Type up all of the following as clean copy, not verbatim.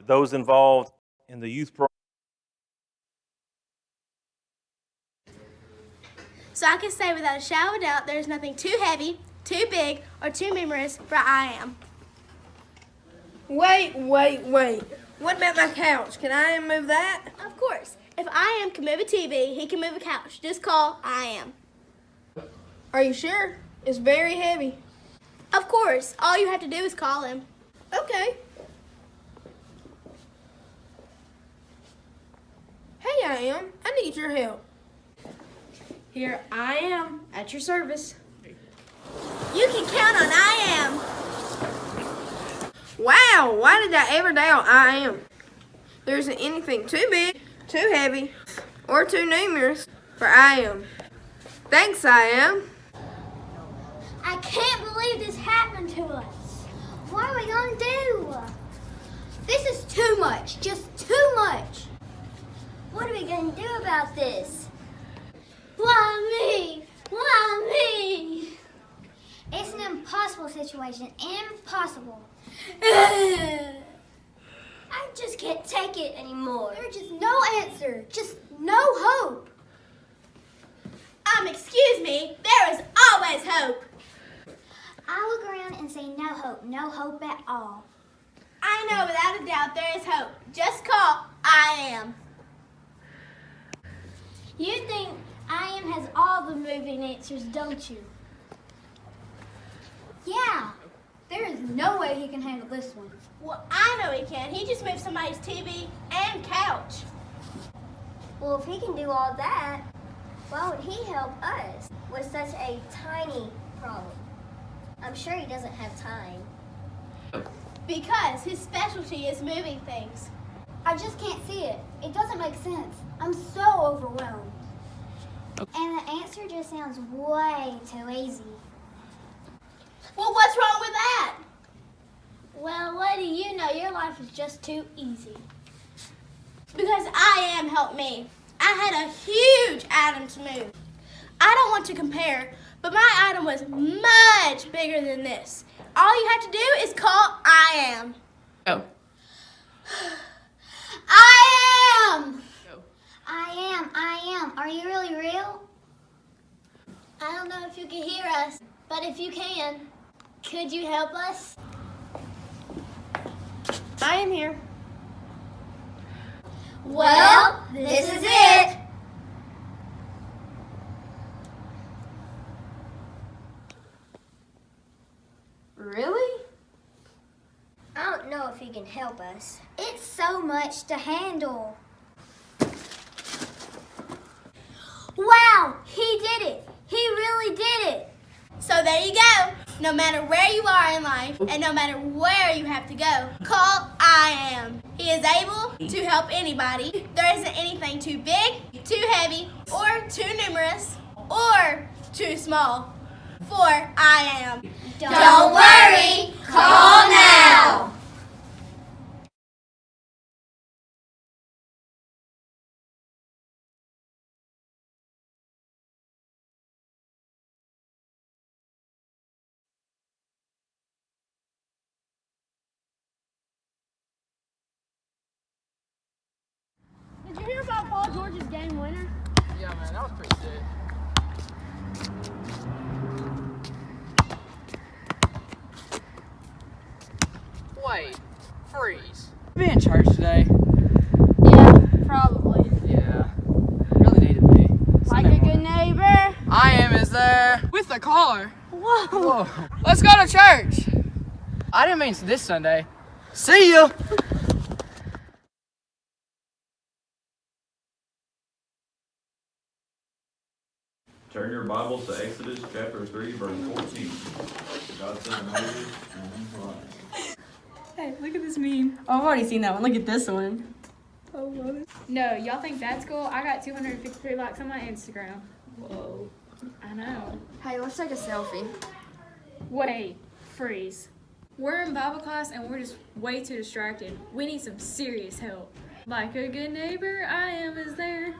those involved in the youth program. So I can say without a shadow of a doubt, there is nothing too heavy, too big, or too numerous for I am. Wait. What about my couch? Can I move that? Of course. If I am can move a TV, he can move a couch. Just call I am. Are you sure? It's very heavy. Of course. All you have to do is call him. Okay. Hey, I am. I need your help. Here I am, at your service. You can count on I am. Wow, why did I ever doubt I am? There isn't anything too big, too heavy, or too numerous for I am. Thanks, I am. I can't believe this happened to us. What are we gonna do? This is too much, just too much. What are we gonna do about this? Why me? Why me? It's an impossible situation. Impossible. I just can't take it anymore. There's just no answer. Just no hope. Excuse me. There is always hope. I look around and say no hope. No hope at all. I know without a doubt there is hope. Just call I am. You think I am has all the moving answers, don't you? Yeah. There is no way he can handle this one. Well, I know he can. He just moved somebody's TV and couch. Well, if he can do all that, why would he help us with such a tiny problem? I'm sure he doesn't have time. Because his specialty is moving things. I just can't see it. It doesn't make sense. I'm so overwhelmed. And the answer just sounds way too easy. Well, what's wrong with that? Well, what do you know? Your life is just too easy. Because I am helped me. I had a huge item to move. I don't want to compare, but my item was much bigger than this. All you have to do is call I am. Go. I am! Go. I am. Are you really real? I don't know if you can hear us, but if you can, could you help us? I am here. Well, this is it. Really? I don't know if he can help us. It's so much to handle. Wow, he did it. He really did it. So there you go. No matter where you are in life and no matter where you have to go, call I am. He is able to help anybody. There isn't anything too big, too heavy, or too numerous, or too small for I am. Don't worry, call now. Did you hear about Paul George's game winner? Yeah, man, that was pretty sick. Wait, freeze. Be in church today? Yeah, probably. Yeah, really needed me. Like a good neighbor. I am is there with the car. Whoa. Whoa. Let's go to church. I didn't mean this Sunday. See ya. Turn your Bibles to Exodus chapter 3, verse 14. God said to Moses, Hey, look at this meme. Oh, I've already seen that one. Look at this one. Oh, love it. No, y'all think that's cool? I got 253 likes on my Instagram. Whoa. I know. Hey, let's take a selfie. Wait, freeze. We're in Bible class and we're just way too distracted. We need some serious help. Like a good neighbor, I am is there.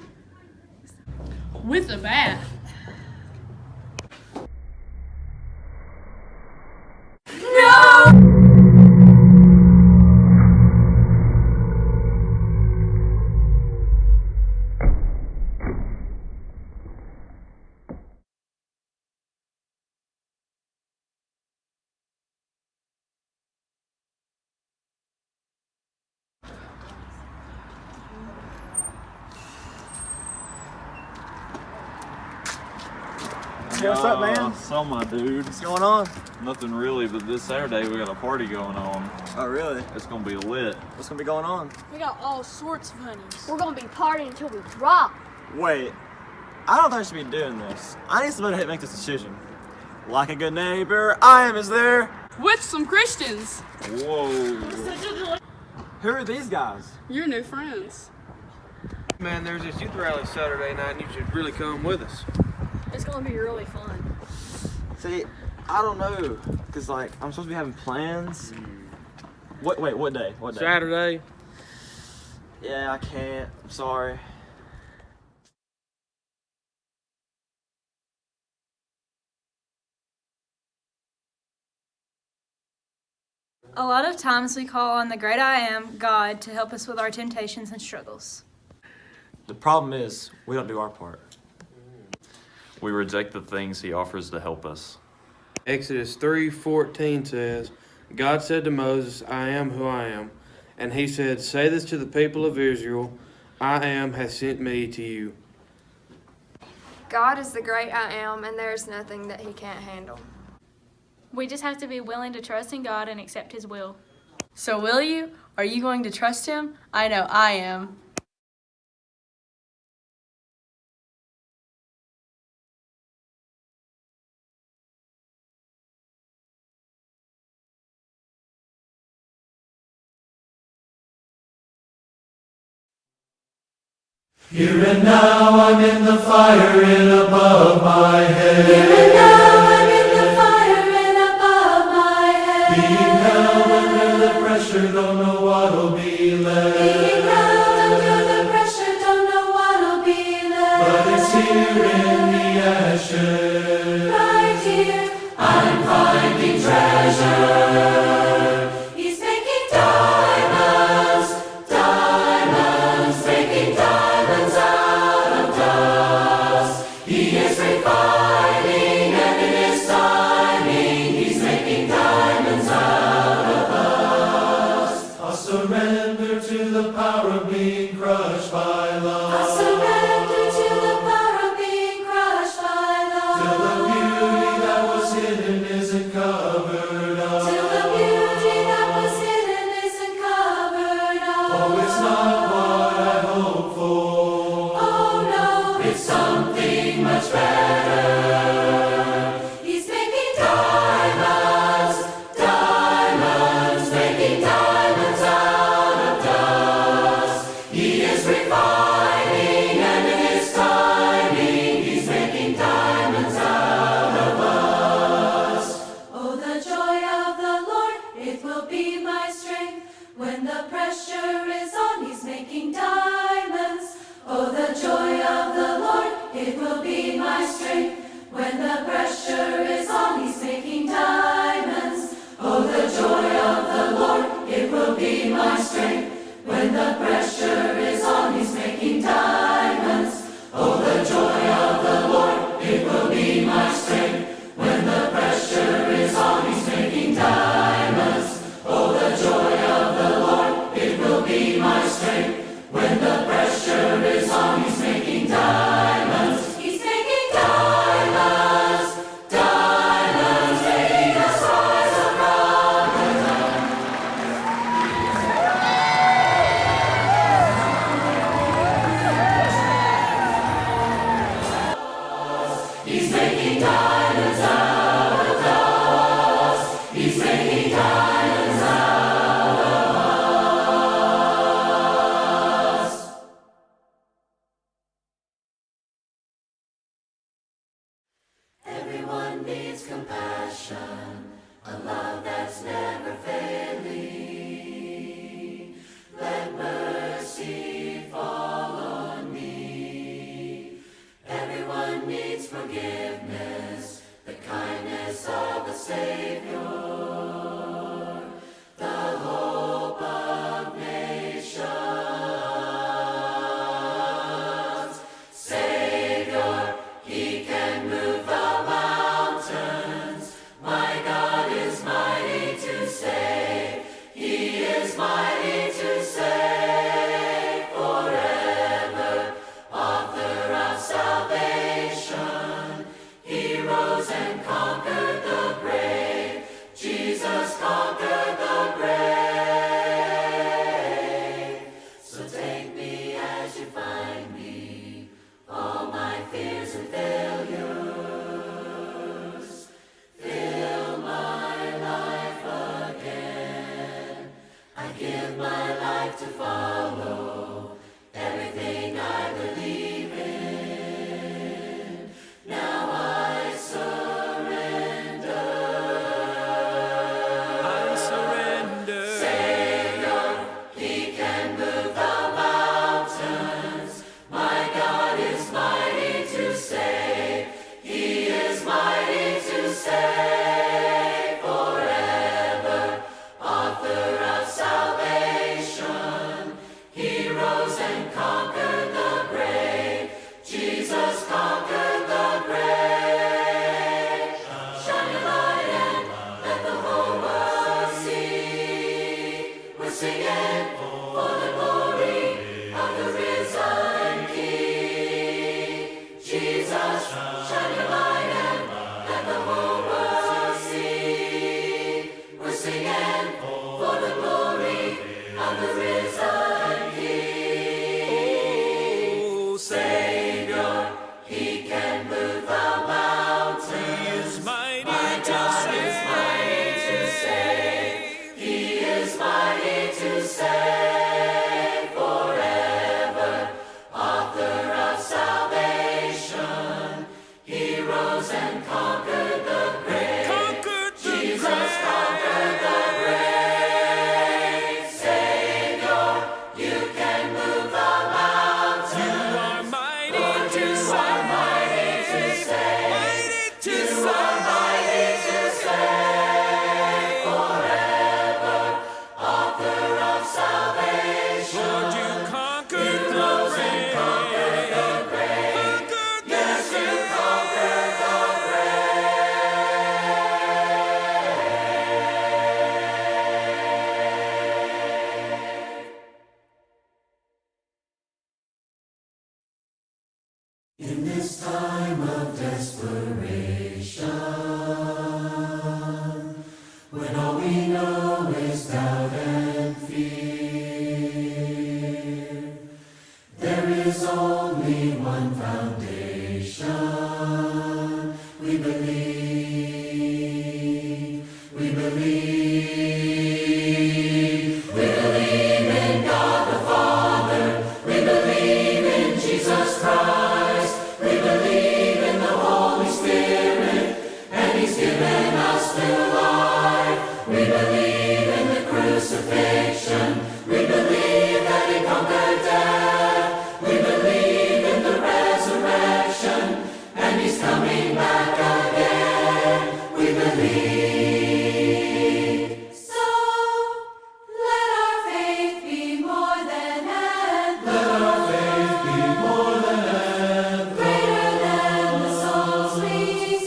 With a bat. Hey, what's up, man? So my dude. What's going on? Nothing really, but this Saturday we got a party going on. Oh, really? It's gonna be lit. What's gonna be going on? We got all sorts of honeys. We're gonna be partying until we drop. Wait, I don't think I should be doing this. I need somebody to make this decision. Like a good neighbor, I am is there. With some Christians. Whoa. Who are these guys? Your new friends. Man, there's this youth rally Saturday night and you should really come with us. It's gonna be really fun. See, I don't know, cause like I'm supposed to be having plans. What? Wait, what day? What day? Saturday. Yeah, I can't. I'm sorry. A lot of times we call on the great I Am, God, to help us with our temptations and struggles. The problem is we don't do our part. We reject the things he offers to help us. Exodus 3:14 says, God said to Moses, I am who I am. And he said, say this to the people of Israel, I am has sent me to you. God is the great I am, and there is nothing that he can't handle. We just have to be willing to trust in God and accept his will. So will you? Are you going to trust him? I know I am. Here and now I'm in the fire and above my head. Here and now I'm in the fire and above my head. Being held under the pressure, don't know what'll be left. Being held under the pressure, don't know what'll be left. But it's here in the ashes. Right here, I'm finding treasure. he's making diamonds, diamonds, making diamonds out of dust. He is refining and in his timing he's making diamonds out of us. I'll surrender to the power of being crushed by I love. surrender to the power of being crushed by love. Till the beauty that was hidden isn't covered up. Till the beauty that was hidden isn't covered up. Oh, it's not what I hoped for. Oh no, It's something much better. he's making diamonds, Diamonds, making diamonds out of dust. He is refining and in his timing he's making diamonds out of us. oh the joy of the Lord, it will be my strength. When the pressure is on, he's making diamonds. Oh the joy of the Lord, it will be my strength. When the pressure is on, he's making diamonds. Oh the joy of the Lord, it will be my strength. When the pressure is on, he's making diamonds. Oh, the joy of the Lord, it will be my strength. When the pressure is on, he's making diamonds. Oh, the joy of the Lord, it will be my strength. When the pressure is on, he's making diamonds. He's making diamonds, Diamonds, making us rise above the dust. life to follow, everything I believe in. Now I surrender. I surrender. Savior, He can move the mountains. My God is mighty to save. He is mighty to save forever. Author of salvation. He rose and conquered the grave. Jesus conquered the grave. Shine your light and let the whole world see. We're singing for the glory of the risen King. Jesus, shine your light and let the whole world see. We're singing for the glory of the risen King. Oh, Savior, He can move the mountains. He is mighty My to God save. is mighty to save. He is mighty to save forever. Author of salvation. He rose and conquered the grave. Conquered the Jesus grave. conquered the grave. Savior, you can move the mountains. You are mighty Lord, to you save. are mighty to save. Mighty to You save. are mighty to save forever. Author of salvation. Lord, you conquered You the rose and conquered the grave. grave. Conquered the Yes, you grave. conquered the grave. In this time of desperation, when all we know is doubt and fear, there is only one foundation. We believe, we believe, we believe in God the Father, we believe in Jesus Christ, we believe in the Holy Spirit, and He's given us new life. We believe in the crucifixion, we believe that He conquered death, we believe in the resurrection, and He's coming back again. We believe. So let our faith be more than ever. Let our faith be more than ever. Greater than the songs we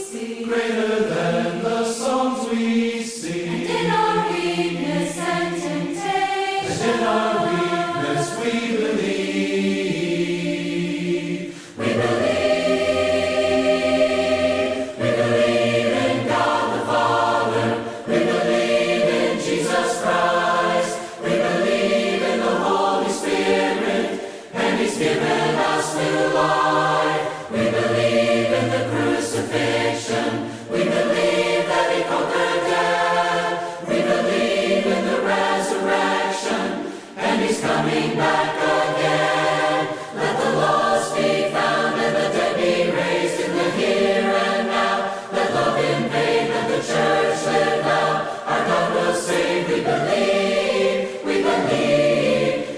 sing. Greater than the songs we sing. And in our weakness and temptation. And in our weakness we believe. We believe. We believe in God the Father. We believe in Jesus Christ. We believe in the Holy Spirit, and He's given us new life. We believe in the crucifixion. We believe that He conquered death. We believe in the resurrection, and He's coming back again. Let the lost be found and the dead be raised in the here and now. Let love invade, let the church live out. Our God will save, we believe,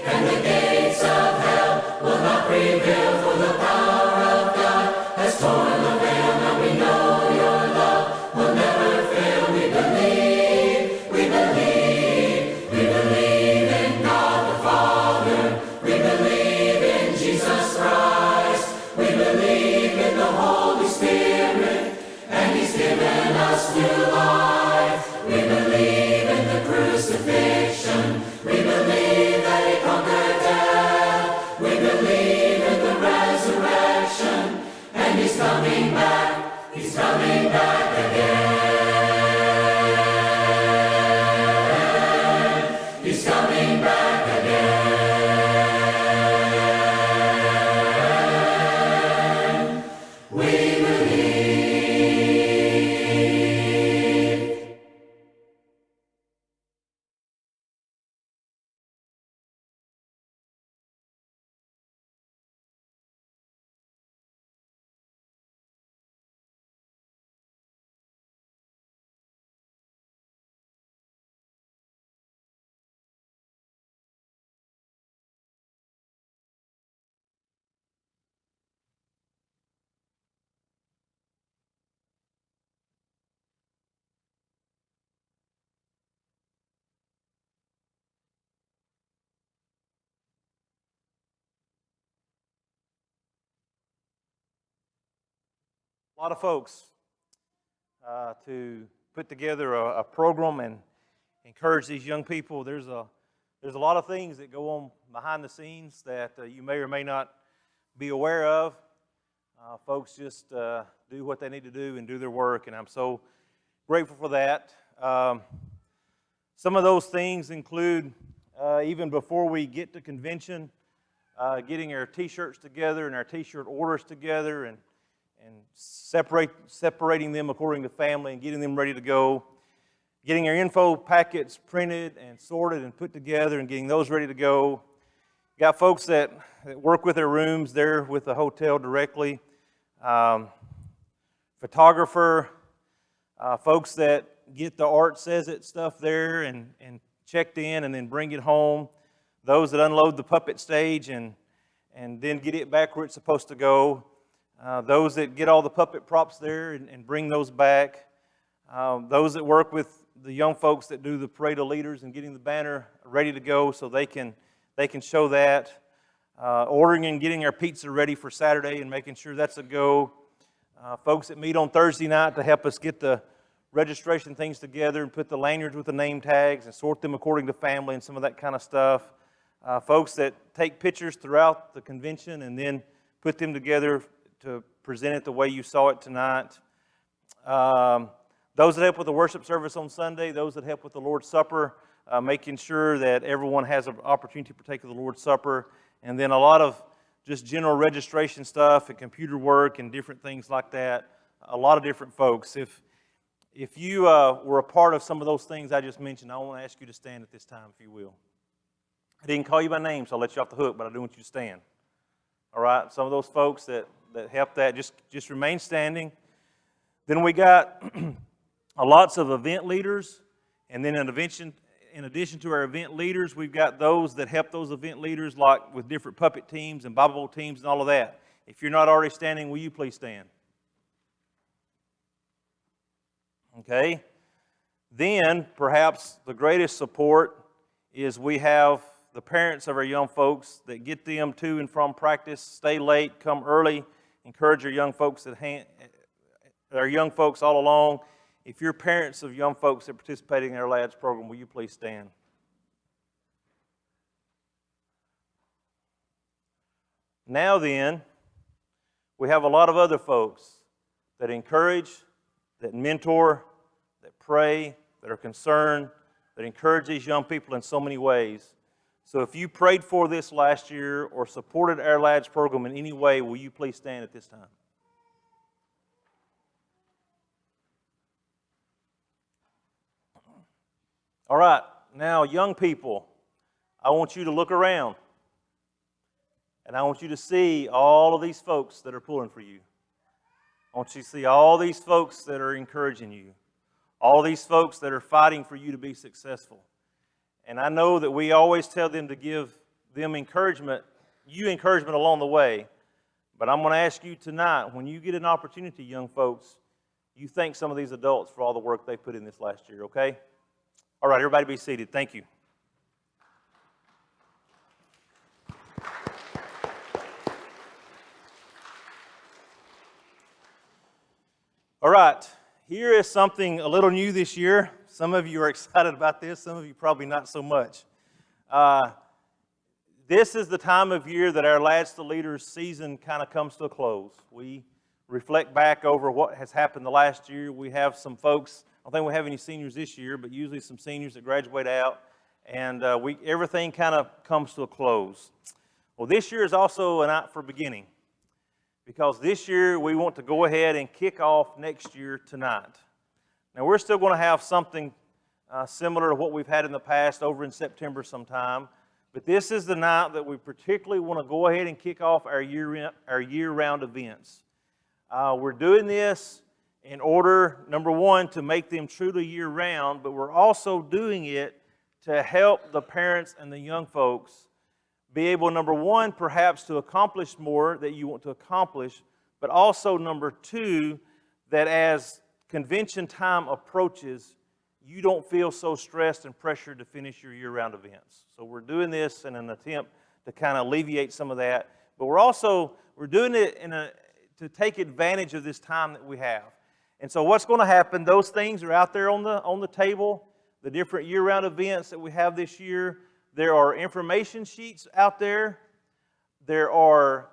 and the gates of hell will not prevail, for the power of God has torn the veil. Now we know your love will never fail. We believe, we believe in God the Father. We believe in Jesus Christ. We believe in the Holy Spirit, and He's given us new life. We believe in the crucifixion. We believe that He conquered death. We believe in the resurrection, and He's coming back. He's coming back again. He's coming back again. We believe. A lot of folks to put together a program and encourage these young people. There's a lot of things that go on behind the scenes that you may or may not be aware of. Folks just do what they need to do and do their work, and I'm so grateful for that. Some of those things include, even before we get to convention, getting our T-shirts together and our T-shirt orders together and separating them according to family and getting them ready to go. Getting our info packets printed and sorted and put together and getting those ready to go. Got folks that work with their rooms there with the hotel directly. Photographer, folks that get the Art Says It stuff there and checked in and then bring it home. Those that unload the puppet stage and then get it back where it's supposed to go. Those that get all the puppet props there and bring those back. Those that work with the young folks that do the parade of leaders and getting the banner ready to go so they can show that. Ordering and getting our pizza ready for Saturday and making sure that's a go. Folks that meet on Thursday night to help us get the registration things together and put the lanyards with the name tags and sort them according to family and some of that kind of stuff. Folks that take pictures throughout the convention and then put them together to present it the way you saw it tonight. Those that help with the worship service on Sunday, those that help with the Lord's Supper, making sure that everyone has an opportunity to partake of the Lord's Supper, and then a lot of just general registration stuff and computer work and different things like that. A lot of different folks. If you were a part of some of those things I just mentioned, I want to ask you to stand at this time, if you will. I didn't call you by name, so I'll let you off the hook, but I do want you to stand. All right? Some of those folks that helped that, just remain standing. Then we got lots of event leaders, and then in addition to our event leaders, we've got those that help those event leaders, like with different puppet teams and Bible teams and all of that. If you're not already standing, will you please stand? Okay. Then, perhaps the greatest support is we have the parents of our young folks that get them to and from practice, stay late, come early, encourage our young folks all along. If you're parents of young folks that are participating in our LADS program, will you please stand? Now then, we have a lot of other folks that encourage, that mentor, that pray, that are concerned, that encourage these young people in so many ways. So if you prayed for this last year or supported our LADS program in any way, will you please stand at this time? All right, now young people, I want you to look around and I want you to see all of these folks that are pulling for you. I want you to see all these folks that are encouraging you, all these folks that are fighting for you to be successful. And I know that we always tell them to give them encouragement along the way, but I'm going to ask you tonight, when you get an opportunity, young folks, you thank some of these adults for all the work they put in this last year, okay? All right, everybody be seated. Thank you. All right, here is something a little new this year. Some of you are excited about this, some of you probably not so much. This is the time of year that our Lads to Leaders season kind of comes to a close. We reflect back over what has happened the last year. We have some folks, I don't think we have any seniors this year, but usually some seniors that graduate out, and everything kind of comes to a close. Well, this year is also a night for beginning, because this year we want to go ahead and kick off next year tonight. Now, we're still going to have something similar to what we've had in the past over in September sometime, but this is the night that we particularly want to go ahead and kick off our year-round events. We're doing this in order, number one, to make them truly year-round, but we're also doing it to help the parents and the young folks be able, number one, perhaps to accomplish more that you want to accomplish, but also, number two, that as convention time approaches, you don't feel so stressed and pressured to finish your year-round events. So we're doing this in an attempt to kind of alleviate some of that, but we're doing it to take advantage of this time that we have. And so what's going to happen, those things are out there on the table, the different year-round events that we have this year. There are information sheets out there. There are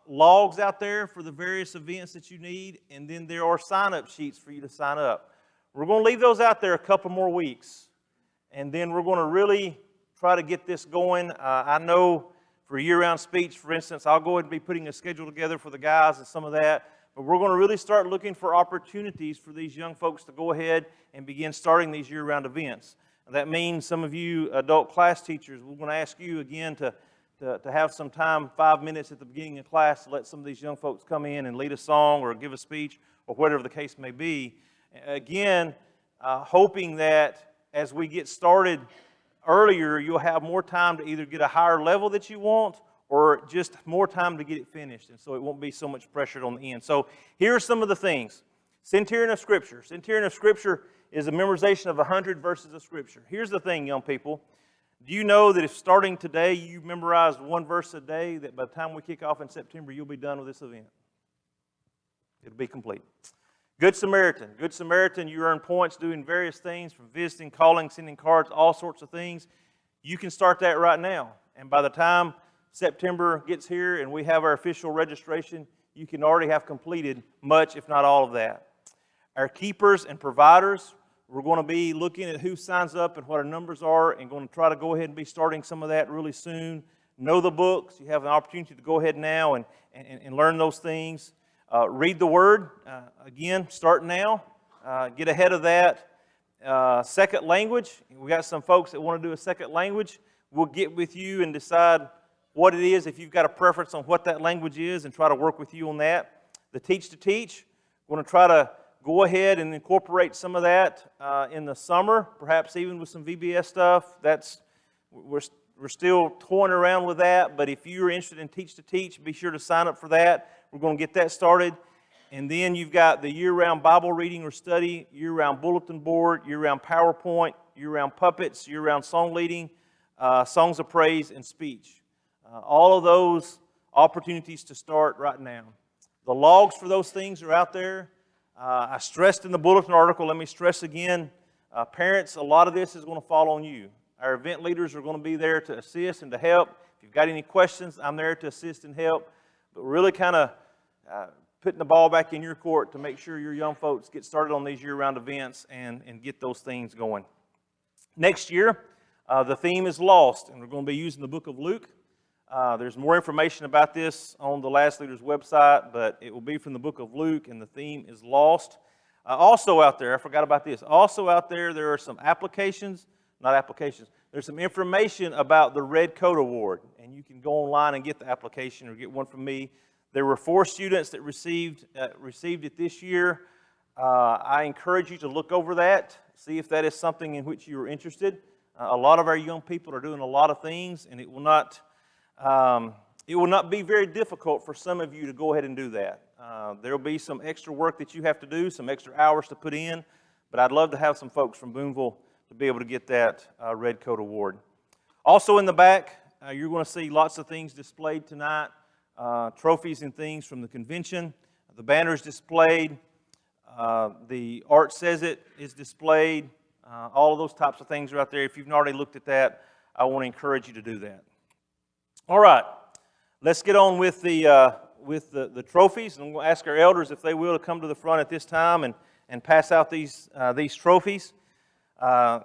logs out there for the various events that you need, and then there are sign-up sheets for you to sign up. We're going to leave those out there a couple more weeks, and then we're going to really try to get this going. I know for year-round speech, for instance, I'll go ahead and be putting a schedule together for the guys and some of that, but we're going to really start looking for opportunities for these young folks to go ahead and begin starting these year-round events. That means some of you adult class teachers, we're going to ask you again to have some time, 5 minutes at the beginning of class, to let some of these young folks come in and lead a song or give a speech or whatever the case may be. Again, hoping that as we get started earlier, you'll have more time to either get a higher level that you want or just more time to get it finished, and so it won't be so much pressure on the end. So here are some of the things. Centurion of Scripture. Centurion of Scripture is a memorization of 100 verses of Scripture. Here's the thing, young people. Do you know that if starting today you memorized one verse a day, that by the time we kick off in September, you'll be done with this event? It'll be complete. Good Samaritan. Good Samaritan, you earn points doing various things, from visiting, calling, sending cards, all sorts of things. You can start that right now. And by the time September gets here and we have our official registration, you can already have completed much, if not all of that. Our keepers and providers, we're going to be looking at who signs up and what our numbers are, and going to try to go ahead and be starting some of that really soon. Know the books. You have an opportunity to go ahead now and learn those things. Read the Word. Again, start now. Get ahead of that. Second language. We got some folks that want to do a second language. We'll get with you and decide what it is, if you've got a preference on what that language is, and try to work with you on that. The Teach to Teach. We're going to try to go ahead and incorporate some of that in the summer, perhaps even with some VBS stuff. We're still toying around with that, but if you're interested in Teach to Teach, be sure to sign up for that. We're going to get that started. And then you've got the year-round Bible reading or study, year-round bulletin board, year-round PowerPoint, year-round puppets, year-round song leading, songs of praise, and speech. All of those opportunities to start right now. The logs for those things are out there. I stressed in the bulletin article, let me stress again, parents, a lot of this is going to fall on you. Our event leaders are going to be there to assist and to help. If you've got any questions, I'm there to assist and help. But really kind of putting the ball back in your court to make sure your young folks get started on these year-round events and get those things going. Next year, the theme is Lost, and we're going to be using the book of Luke. There's more information about this on the Last Leaders website, but it will be from the book of Luke, and the theme is Lost. Also out there, I forgot about this. Also out there, there are some there's some information about the Red Coat Award, and you can go online and get the application or get one from me. There were 4 students that received it this year. I encourage you to look over that, see if that is something in which you are interested. A lot of our young people are doing a lot of things, and it will not be very difficult for some of you to go ahead and do that. There will be some extra work that you have to do, some extra hours to put in, but I'd love to have some folks from Booneville to be able to get that Red Coat Award. Also in the back, you're going to see lots of things displayed tonight, trophies and things from the convention. The banner is displayed. The Art Says It is displayed. All of those types of things are out there. If you've not already looked at that, I want to encourage you to do that. All right, let's get on with the trophies. And I'm going to ask our elders, if they will, to come to the front at this time and pass out these trophies.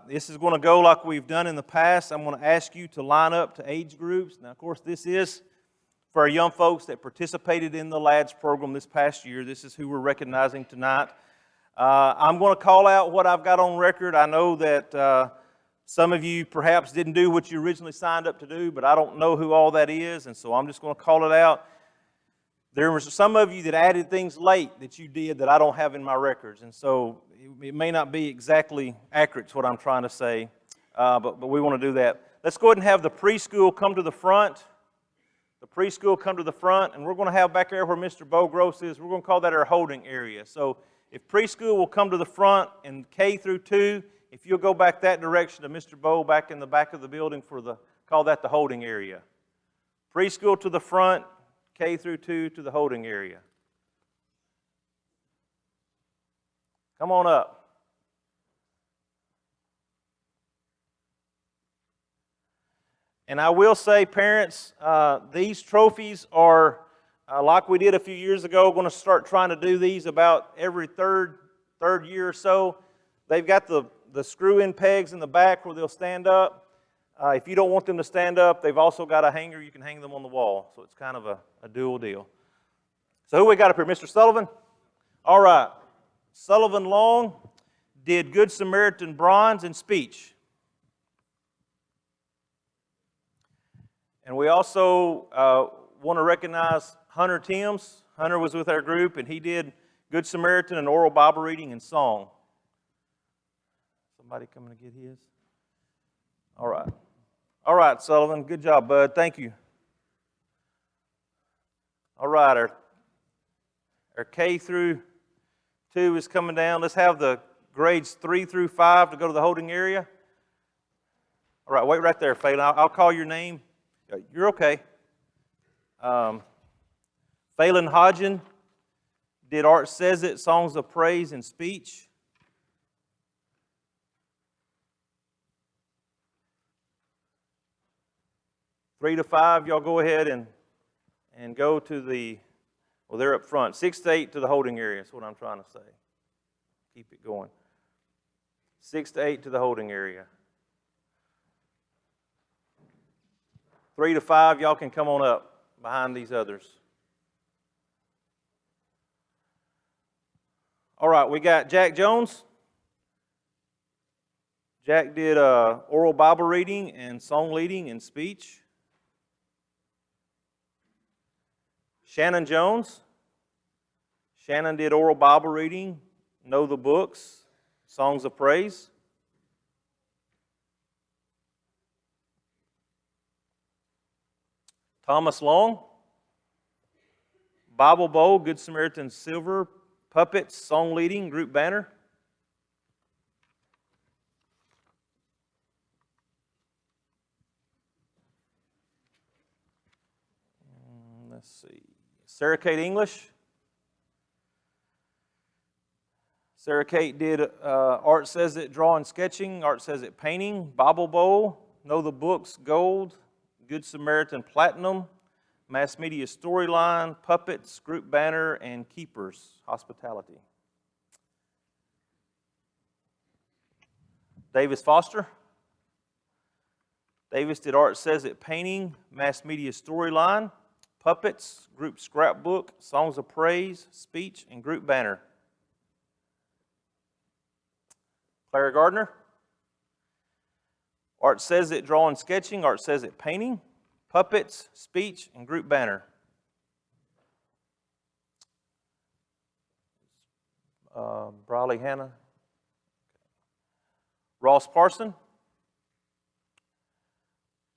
This is going to go like we've done in the past. I'm going to ask you to line up to age groups. Now, of course, this is for our young folks that participated in the LADS program this past year. This is who we're recognizing tonight. I'm going to call out what I've got on record. I know that some of you perhaps didn't do what you originally signed up to do, but I don't know who all that is, and so I'm just going to call it out. There were some of you that added things late that you did that I don't have in my records, and so it may not be exactly accurate to what I'm trying to say, but we want to do that. Let's go ahead and have the preschool come to the front. The preschool come to the front, and we're going to have back there where Mr. Bo Gross is, we're going to call that our holding area. So if preschool will come to the front and K through 2, if you'll go back that direction to Mr. Bo back in the back of the building call that the holding area. Preschool to the front, K through 2 to the holding area. Come on up. And I will say, parents, these trophies are, like we did a few years ago, going to start trying to do these about every third year or so. They've got the screw-in pegs in the back where they'll stand up. If you don't want them to stand up, they've also got a hanger. You can hang them on the wall. So it's kind of a dual deal. So who we got up here? Mr. Sullivan? All right. Sullivan Long did Good Samaritan bronze and speech. And we also want to recognize Hunter Timms. Hunter was with our group, and he did Good Samaritan and oral Bible reading and song. Somebody coming to get his? All right. All right, Sullivan. Good job, bud. Thank you. All right, our K through 2 is coming down. Let's have the grades 3 through 5 to go to the holding area. All right, wait right there, Phelan. I'll call your name. You're okay. Phelan Hodgen did Art Says It, Songs of Praise and Speech. Three to 5, y'all go ahead and go to the, well, they're up front. 6 to 8 to the holding area is what I'm trying to say. Keep it going. 6 to 8 to the holding area. 3 to 5, y'all can come on up behind these others. All right, we got Jack Jones. Jack did oral Bible reading and song leading and speech. Shannon Jones. Shannon did oral Bible reading, know the books, songs of praise. Thomas Long. Bible bowl, Good Samaritan silver, puppets, song leading, group banner. Let's see. Sarah Kate English. Sarah Kate did Art Says It drawing, sketching, Art Says It painting, Bible bowl, know the books, gold, Good Samaritan platinum, mass media storyline, puppets, group banner, and keepers, hospitality. Davis Foster. Davis did Art Says It painting, mass media storyline, puppets, group scrapbook, songs of praise, speech, and group banner. Clara Gardner. Art Says It drawing, sketching, Art Says It painting, puppets, speech, and group banner. Briley Hannah. Ross Parson.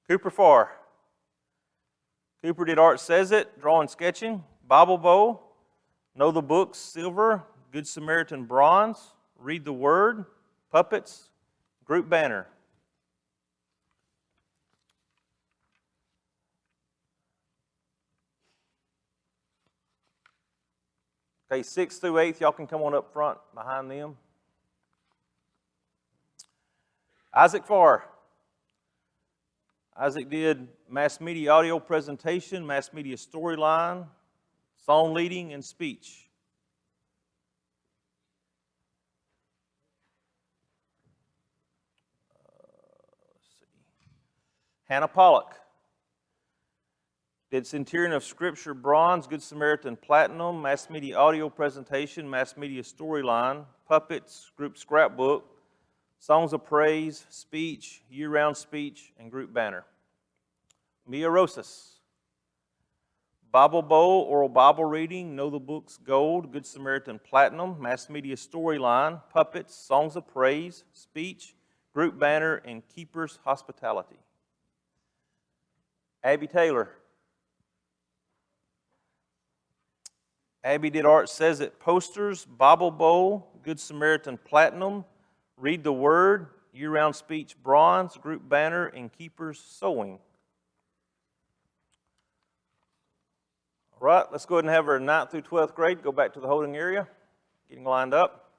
Cooper Farr. Cooper did Art Says It, drawing, sketching, Bible bowl, know the books, silver, Good Samaritan bronze, read the word, puppets, group banner. Okay, 6th through 8th, y'all can come on up front behind them. Isaac Farr. Isaac did mass media audio presentation, mass media storyline, song leading, and speech. Let's see. Hannah Pollock did Centurion of Scripture bronze, Good Samaritan platinum, mass media audio presentation, mass media storyline, puppets, group scrapbook, songs of praise, speech, year-round speech, and group banner. Mia Rosas. Bible bowl, oral Bible reading, know the books, gold, Good Samaritan platinum, mass media storyline, puppets, songs of praise, speech, group banner, and keepers hospitality. Abby Taylor. Abby did Art Says It posters, Bible bowl, Good Samaritan platinum, read the word, year-round speech bronze, group banner, and keepers sewing. All right, let's go ahead and have our 9th through 12th grade go back to the holding area, getting lined up.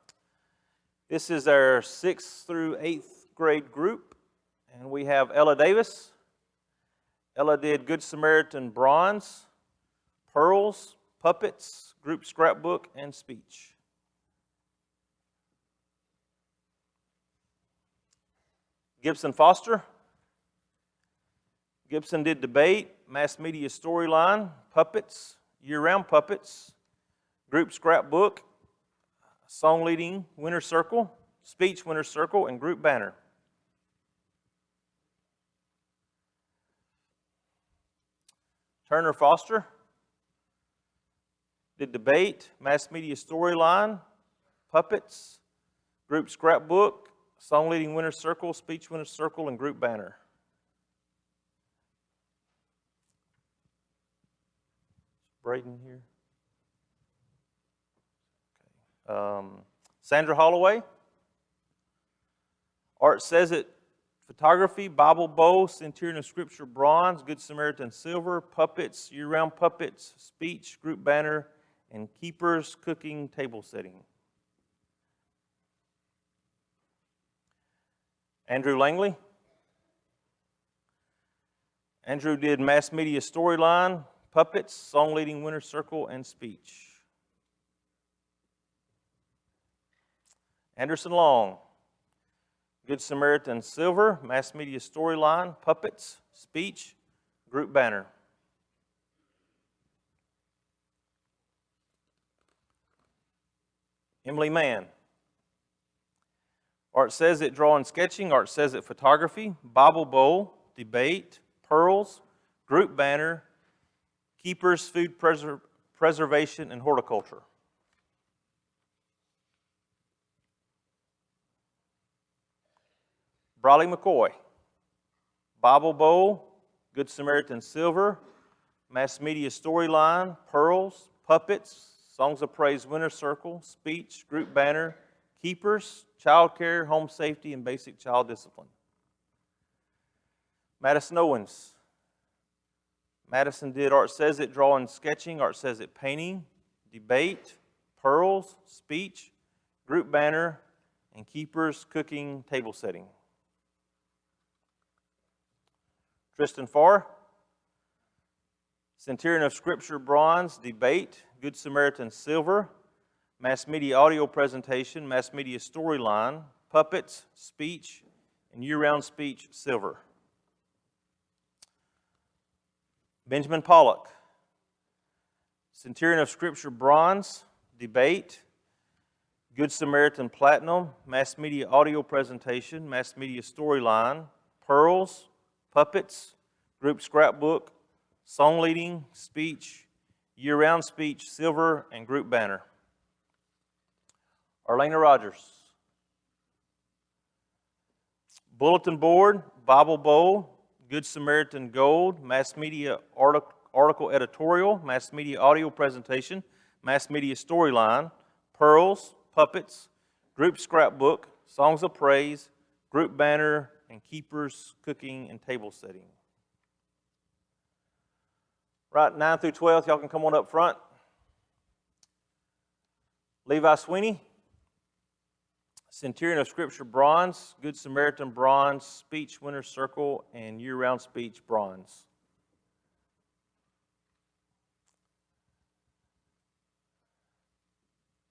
This is our 6th through 8th grade group, and we have Ella Davis. Ella did Good Samaritan bronze, pearls, puppets, group scrapbook, and speech. Gibson Foster. Gibson did debate, mass media storyline, puppets, year-round puppets, group scrapbook, song leading winner circle, speech winner circle, and group banner. Turner Foster did debate, mass media storyline, puppets, group scrapbook, song leading winner circle, speech winner circle, and group banner. Braden here. Okay. Sandra Holloway. Art Says It, photography, Bible bow, Centurion of Scripture bronze, Good Samaritan silver, puppets, year-round puppets, speech, group banner, and keepers, cooking, table setting. Andrew Langley. Andrew did mass media storyline, puppets, song leading winner circle, and speech. Anderson Long. Good Samaritan silver, mass media storyline, puppets, speech, group banner. Emily Mann. Art Says It drawing sketching, Art Says It photography, Bible bowl, debate, pearls, group banner, keepers, food preservation, and horticulture. Brawley McCoy. Bible bowl, Good Samaritan silver, mass media storyline, pearls, puppets, songs of praise winner circle, speech, group banner, keepers, child care, home safety, and basic child discipline. Madison Owens. Madison did Art Says It drawing sketching, Art Says It painting, debate, pearls, speech, group banner, and keepers, cooking, table setting. Tristan Farr. Centurion of Scripture bronze, debate, Good Samaritan silver, mass media audio presentation, mass media storyline, puppets, speech, and year-round speech silver. Benjamin Pollock. Centurion of Scripture bronze, debate, Good Samaritan platinum, mass media audio presentation, mass media storyline, pearls, puppets, group scrapbook, song leading, speech, year-round speech, silver, and group banner. Arlena Rogers. Bulletin board, Bible bowl, Good Samaritan gold, mass media article editorial, mass media audio presentation, mass media storyline, pearls, puppets, group scrapbook, songs of praise, group banner, and keepers, cooking, and table setting. Right, 9 through 12, y'all can come on up front. Levi Sweeney. Centurion of Scripture bronze, Good Samaritan bronze, speech winner circle, and year-round speech bronze.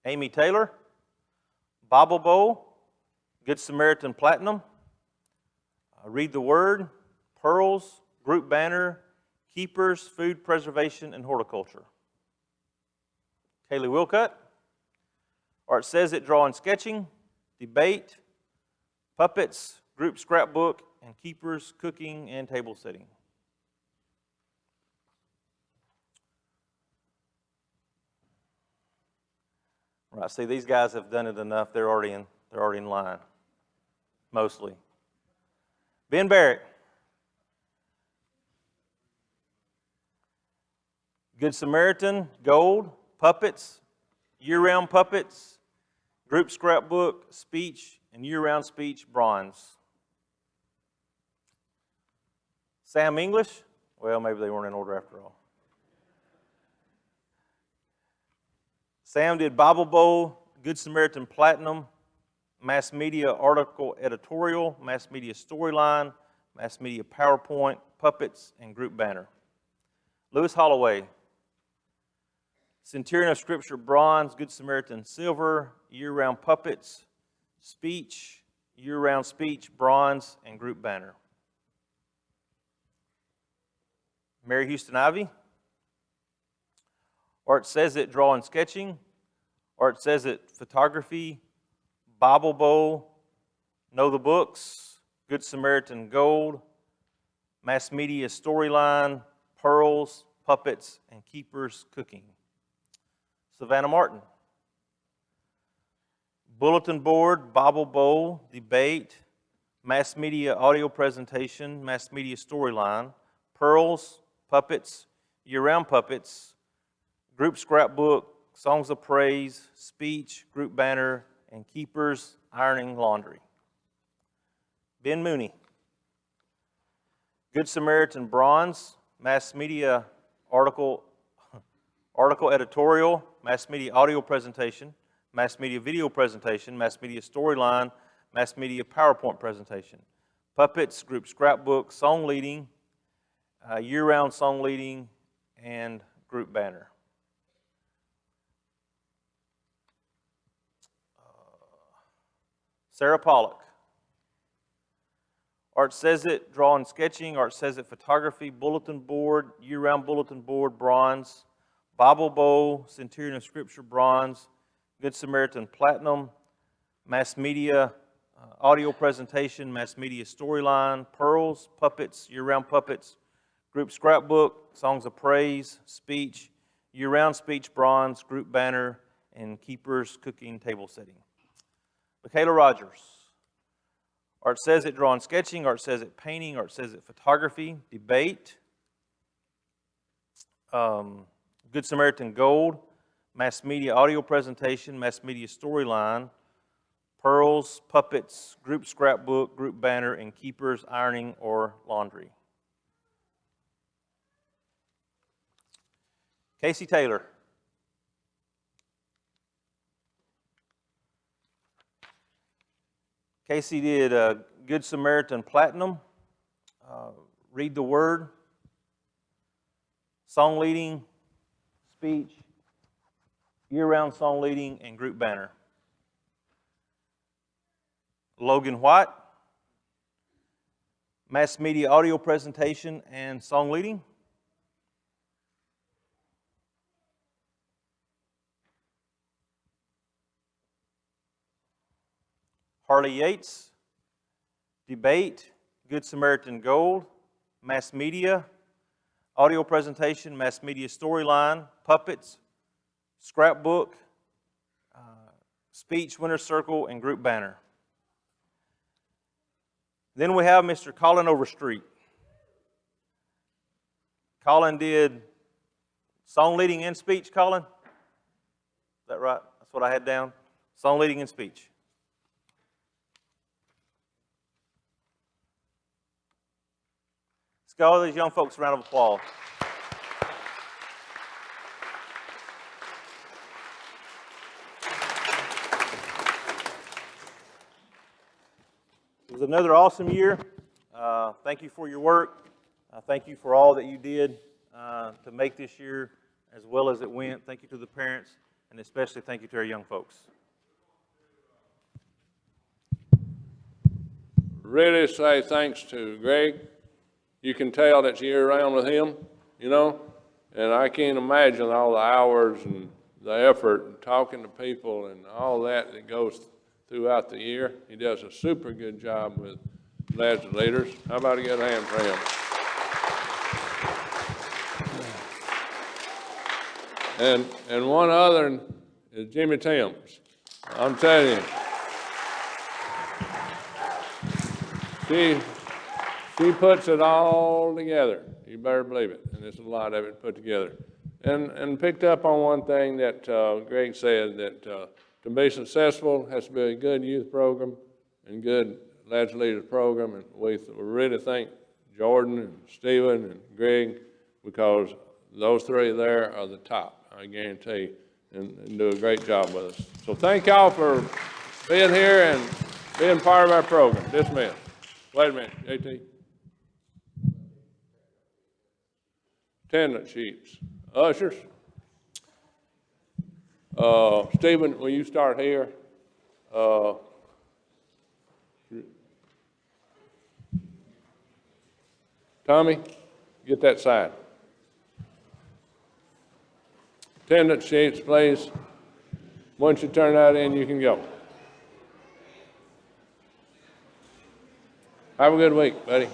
Amy Taylor. Bible bowl, Good Samaritan platinum, Read the Word, pearls, group banner, keepers, food preservation, and horticulture. Kaylee Wilcutt. Art Says It drawing sketching, debate, puppets, group scrapbook, and keepers, cooking, and table setting. Right, see, these guys have done it enough. They're already in line, mostly. Ben Barrett. Good Samaritan, gold, puppets, year-round puppets, group scrapbook, speech, and year-round speech, bronze. Sam English, well, maybe they weren't in order after all. Sam did Bible bowl, Good Samaritan platinum, mass media article editorial, mass media storyline, mass media PowerPoint, puppets, and group banner. Lewis Holloway, Centurion of Scripture bronze, Good Samaritan silver, year-round puppets, speech, year-round speech, bronze, and group banner. Mary Houston Ivy, Art Says It drawing sketching, Art Says It photography, Bible Bowl, Know the Books, Good Samaritan gold, mass media storyline, pearls, puppets, and keepers cooking. Savannah Martin, bulletin board, Bible Bowl, debate, mass media audio presentation, mass media storyline, pearls, puppets, year-round puppets, group scrapbook, songs of praise, speech, group banner, and keepers ironing laundry. Ben Mooney, Good Samaritan bronze, mass media article editorial, mass media audio presentation, mass media video presentation, mass media storyline, mass media PowerPoint presentation, puppets, group scrapbook, song leading, year-round song leading, and group banner. Sarah Pollock, Art Says It drawing sketching, Art Says It photography, bulletin board, year-round bulletin board, bronze, Bible Bowl, Centurion of Scripture bronze, Good Samaritan platinum, mass media audio presentation, mass media storyline, pearls, puppets, year-round puppets, group scrapbook, songs of praise, speech, year-round speech bronze, group banner, and keepers cooking table setting. Michaela Rogers, Art Says It drawing sketching, Art Says It painting, Art Says It photography, debate, Good Samaritan gold, mass media audio presentation, mass media storyline, pearls, puppets, group scrapbook, group banner, and keepers ironing or laundry. Casey Taylor, Casey did Good Samaritan platinum, read the word, song leading, speech, year-round song leading, and group banner. Logan White, mass media audio presentation and song leading. Harley Yates, debate, Good Samaritan gold, mass media, audio presentation, mass media storyline, puppets, scrapbook, speech, winner's circle, and group banner. Then we have Mr. Colin Overstreet. Colin did song leading and speech, Colin? Is that right? That's what I had down. Song leading and speech. Let's give all these young folks a round of applause. It was another awesome year. Thank you for your work. Thank you for all that you did to make this year as well as it went. Thank you to the parents, and especially thank you to our young folks. Really say thanks to Greg. You can tell that you're around with him, you know, and I can't imagine all the hours and the effort and talking to people and all that goes throughout the year. He does a super good job with lads and leaders. How about a good hand for him? And one other is Jimmy Timms. I'm telling you, she puts it all together. You better believe it. And there's a lot of it put together. And picked up on one thing that Greg said, that to be successful has to be a good youth program and good lads and leaders program. And we really thank Jordan and Stephen and Greg, because those three there are the top, I guarantee, and do a great job with us. So thank y'all for being here and being part of our program. Dismissed. Wait a minute, JT. Attendance sheets. Ushers. Stephen, will you start here? Tommy, get that signed. Attendance sheets, please. Once you turn that in, you can go. Have a good week, buddy.